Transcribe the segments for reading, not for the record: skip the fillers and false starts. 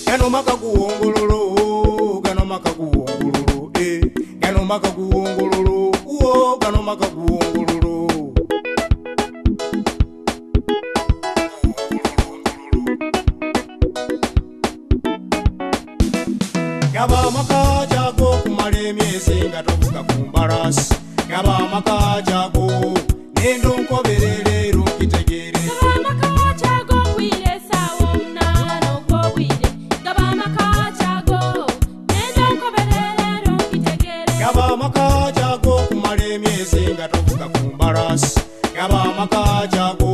Gano maka guongololo, gano maka guongololo, gano maka guongololo, gano maka guongololo. Gaba maka jago kumale miezi nga tovuga kumbarasi. Gaba maka jago nendo nkoberere runkitegere. Gaba maka jago kwire sawo mnano gwobwire. Gaba maka jago nendo nkoberere runkitegere. Gaba maka jago kumale miezi nga tovuga kumbarasi. Gaba maka jago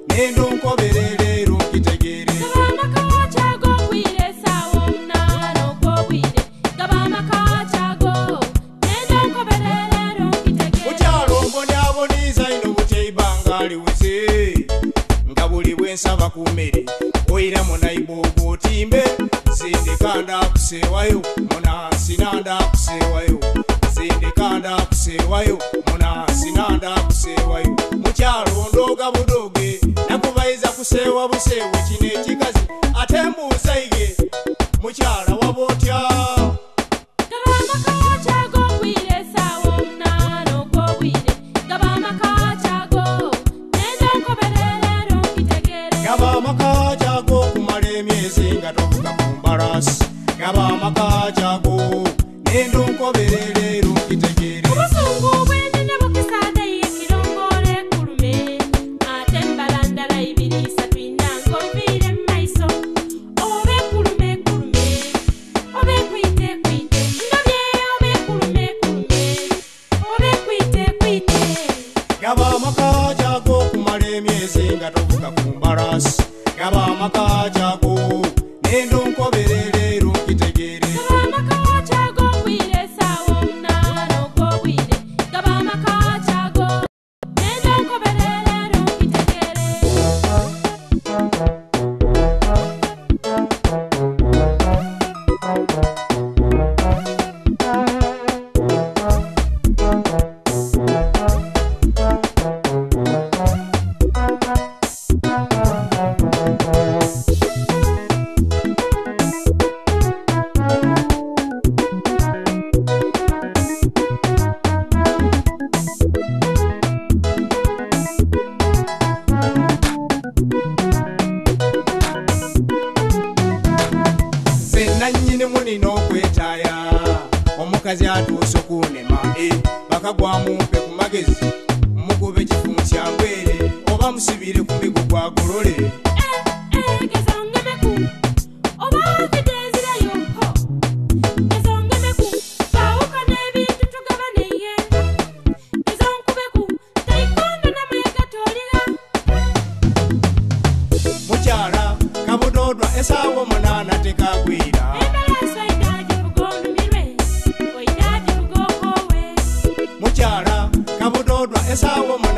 nendo nkoberere runkitegere. Gaba maka jago kwire sawo mnano gwobwire. Gaba maka jago nendo nkoberere runkitegere. Mukyalo mbonyaboniza ino butyeibanga liweze nga buli bwensaba ku mmere oyira munaibo ogwotimbe sindikanda kusewayo munansi nanda kusewayo sindikanda kusewayo munansi nanda kusewayo. Mukyalo ndoga budoge nakubayiza kusewa busewe kino ekikazi ate mbuusaige mukyala wabotya. Gaba maka jago kwire sawo mnano gwobwire. Gaba maka jago nendo nkoberere runkitegere. Gaba maka jago kumala emyezi nga tovuga kumbarasi. Gaba maka jago nendo nkoberere runkitegere. Obusungu bw'enene bukisada y'ekirongole kulume. Ate mbalandala ibiri satu ina ng'oviire mu maiso. Obe kulume kulume, obe kwite kwite. Ndabye obe kulume kulume, obe kwite kwite. Gaba maka jago kumala emyezi nga tovuga kumbarasi. Gaba maka jago nendo nkoberere runkitegere. Gaba maka jago kwire sawo mnano gwobwire. Gaba maka jago nendo nkoberere runkitegere. Sennannyini munina okwetaaya omukazi atuuse okunema bakagwa mumpe ku magezi mukube kifunsi agwere oba musibire ku migo gwagolole. Gezongemeku, oba kidezirayo ho. Gezongemeku, bawuka n'ebintu tugabaniye. Gezonkubeku, taikondo n'amayaga toliga. Mukyala kabudodwa esaawa 8 tekagwira. Embalaso idaaje bugonumirwe, oidaaje bugokowe. Mukyala kabudodwa esaawa 8